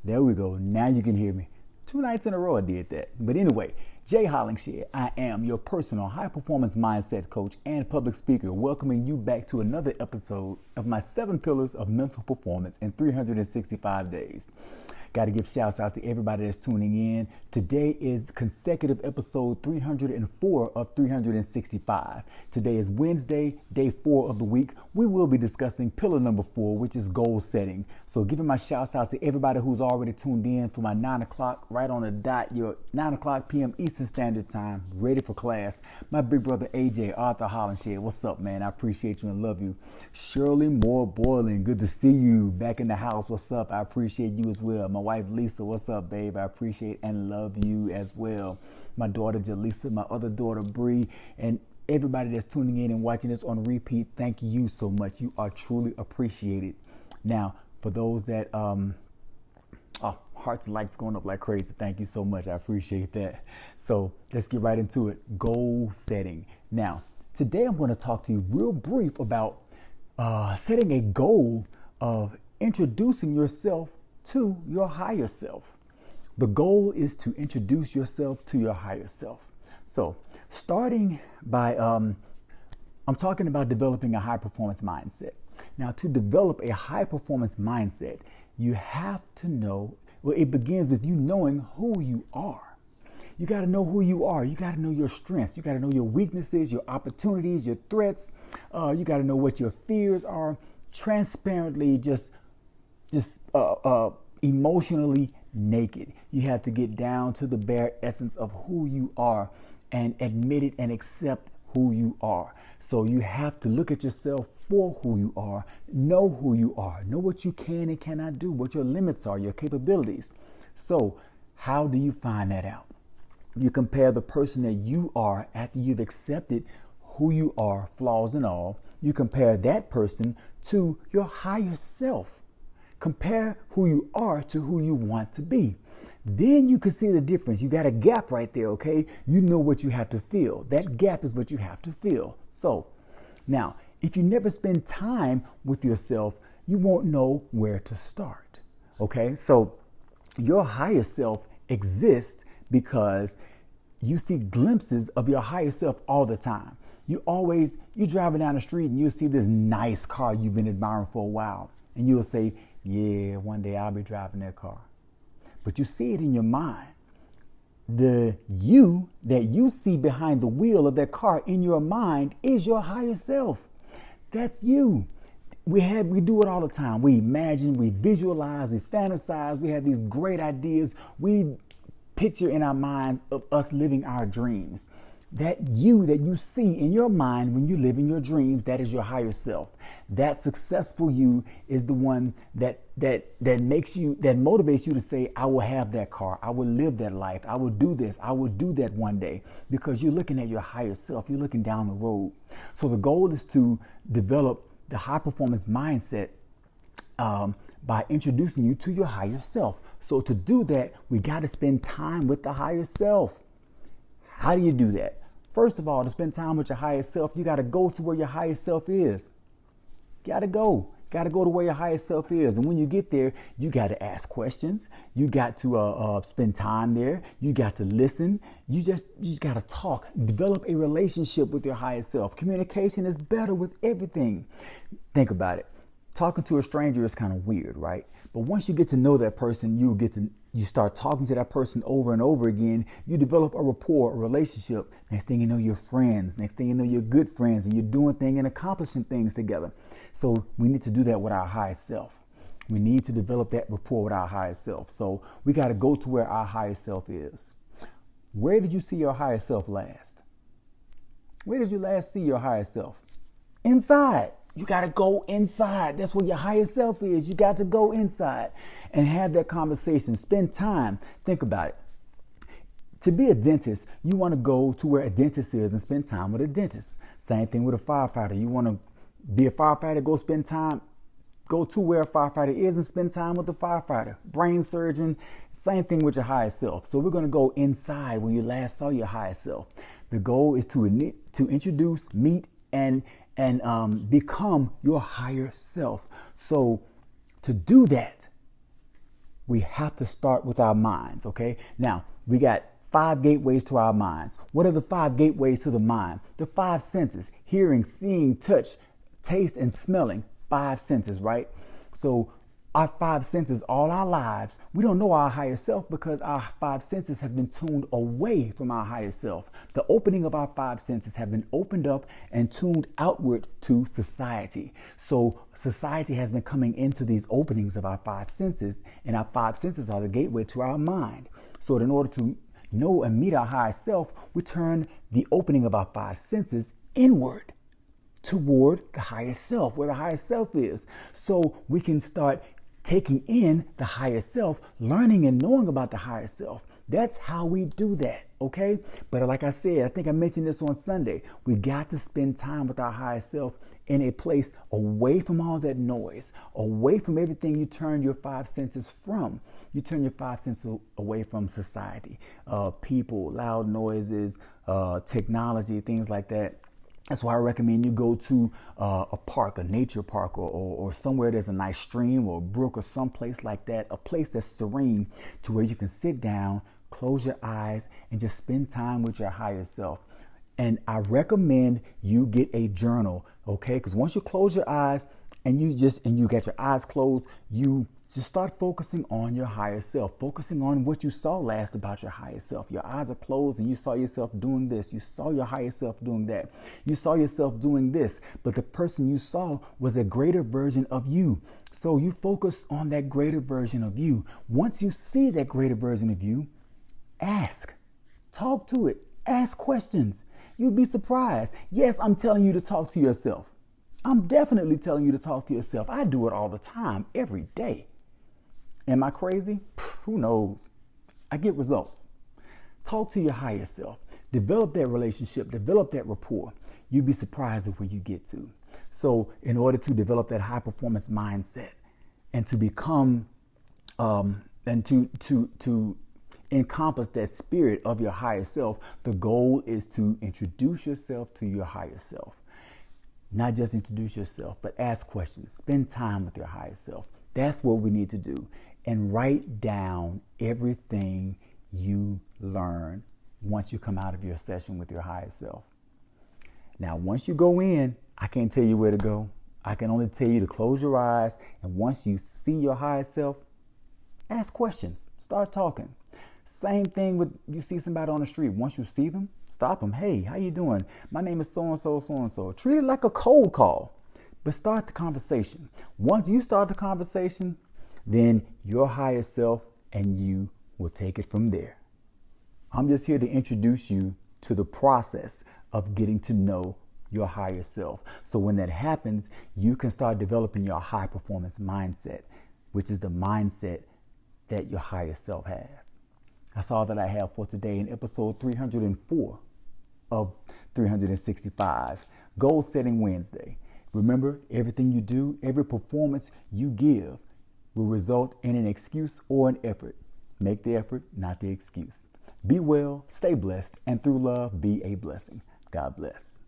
There we go. Now you can hear me. 2 nights in a row I did that. But anyway, Jay Hollingshed, I am your personal high performance mindset coach and public speaker, welcoming you back to another episode of my 7 pillars of mental performance in 365 days. Got to give shouts out to everybody that's tuning in. Today is consecutive episode 304 of 365. Today is Wednesday, day 4 of the week. We will be discussing pillar number 4, which is goal setting. So giving my shouts out to everybody who's already tuned in for my 9 o'clock, right on the dot, your 9 o'clock p.m. Eastern Standard Time, ready for class. My big brother AJ, Arthur Hollingshed, what's up, man? I appreciate you and love you. Shirley Moore Boylan, good to see you back in the house. What's up? I appreciate you as well. My wife Lisa, what's up, babe? I appreciate and love you as well. My daughter Jaleesa, my other daughter Bree, and everybody that's tuning in and watching this on repeat, thank you so much. You are truly appreciated. Now, for those that hearts and likes going up like crazy, thank you so much. I appreciate that. So let's get right into it. Goal setting. Now, today I'm going to talk to you real brief about setting a goal of introducing yourself to your higher self. The goal is to introduce yourself to your higher self. So starting by, I'm talking about developing a high performance mindset. Now, to develop a high performance mindset, you have to know, well, it begins with you knowing who you are. You got to know who you are. You got to know your strengths. You got to know your weaknesses, your opportunities, your threats. You got to know what your fears are. Transparently, just emotionally naked. You have to get down to the bare essence of who you are and admit it and accept who you are. So you have to look at yourself for who you are, know who you are, know what you can and cannot do, what your limits are, your capabilities. So how do you find that out? You compare the person that you are after you've accepted who you are, flaws and all. You compare that person to your higher self. Compare who you are to who you want to be. Then you can see the difference. You got a gap right there, okay? You know what you have to fill. That gap is what you have to fill. So now, if you never spend time with yourself, you won't know where to start, okay? So your higher self exists because you see glimpses of your higher self all the time. You're driving down the street and you'll see this nice car you've been admiring for a while. And you'll say, yeah, one day I'll be driving that car. But you see it in your mind. The you that you see behind the wheel of that car in your mind is your higher self. That's you. We do it all the time. We imagine, we visualize, we fantasize, we have these great ideas. We picture in our minds of us living our dreams. That you that you see in your mind when you live in your dreams, that is your higher self. That successful you is the one that motivates you to say, I will have that car. I will live that life. I will do this. I will do that one day, because you're looking at your higher self. You're looking down the road. So the goal is to develop the high performance mindset by introducing you to your higher self. So to do that, we got to spend time with the higher self. How do you do that? First of all, to spend time with your higher self, you got to go to where your higher self is. Got to go to where your higher self is. And when you get there, you got to ask questions. You got to spend time there. You got to listen. You just got to talk, develop a relationship with your higher self. Communication is better with everything. Think about it. Talking to a stranger is kind of weird, right? But once you get to know that person, you start talking to that person over and over again. You develop a rapport, a relationship. Next thing you know, you're friends. Next thing you know, you're good friends, and you're doing things and accomplishing things together. So we need to do that with our higher self. We need to develop that rapport with our higher self. So we got to go to where our higher self is. Where did you see your higher self last? Where did you last see your higher self? Inside. You got to go inside. That's where your higher self is. You got to go inside and have that conversation. Spend time. Think about it. To be a dentist, you want to go to where a dentist is and spend time with a dentist. Same thing with a firefighter. You want to be a firefighter, go to where a firefighter is and spend time with the firefighter. Brain surgeon, same thing with your higher self. So we're going to go inside where you last saw your higher self. The goal is to introduce, meet, and become your higher self. So to do that, We have to start with our minds, okay? Now, we got 5 gateways to our minds. What are the 5 gateways to the mind? The 5 senses: hearing, seeing, touch, taste, and smelling. 5 senses, right? So our 5 senses, all our lives, we don't know our higher self because our 5 senses have been tuned away from our higher self. The opening of our 5 senses have been opened up and tuned outward to society. So society has been coming into these openings of our 5 senses, and our 5 senses are the gateway to our mind. So in order to know and meet our higher self, we turn the opening of our 5 senses inward toward the higher self, where the higher self is. So we can start taking in the higher self, learning and knowing about the higher self. That's how we do that, okay? But like I said, I think I mentioned this on Sunday, we got to spend time with our higher self in a place away from all that noise, away from everything you turn your 5 senses from. You turn your 5 senses away from society, people, loud noises, technology, things like that. That's why I recommend you go to a park, a nature park, or somewhere there's a nice stream or a brook or someplace like that, a place that's serene to where you can sit down, close your eyes, and just spend time with your higher self. And I recommend you get a journal, okay? Because once you close your eyes and you got your eyes closed, you just start focusing on your higher self, focusing on what you saw last about your higher self. Your eyes are closed and you saw yourself doing this. You saw your higher self doing that. You saw yourself doing this, but the person you saw was a greater version of you. So you focus on that greater version of you. Once you see that greater version of you, ask, talk to it, ask questions. You'd be surprised. Yes, I'm telling you to talk to yourself. I'm definitely telling you to talk to yourself. I do it all the time, every day. Am I crazy? Who knows? I get results. Talk to your higher self. Develop that relationship. Develop that rapport. You'd be surprised at where you get to. So in order to develop that high performance mindset and to become and to encompass that spirit of your higher self, the goal is to introduce yourself to your higher self. Not just introduce yourself, but ask questions. Spend time with your higher self. That's what we need to do. And write down everything you learn once you come out of your session with your higher self. Now, once you go in, I can't tell you where to go. I can only tell you to close your eyes. And once you see your higher self, ask questions. Start talking. Same thing with you see somebody on the street. Once you see them, stop them. Hey, how you doing? My name is so-and-so, so-and-so. Treat it like a cold call, but start the conversation. Once you start the conversation, then your higher self and you will take it from there. I'm just here to introduce you to the process of getting to know your higher self. So when that happens, you can start developing your high performance mindset, which is the mindset that your higher self has. That's all that I have for today in episode 304 of 365, Goal Setting Wednesday. Remember, everything you do, every performance you give will result in an excuse or an effort. Make the effort, not the excuse. Be well, stay blessed, and through love, be a blessing. God bless.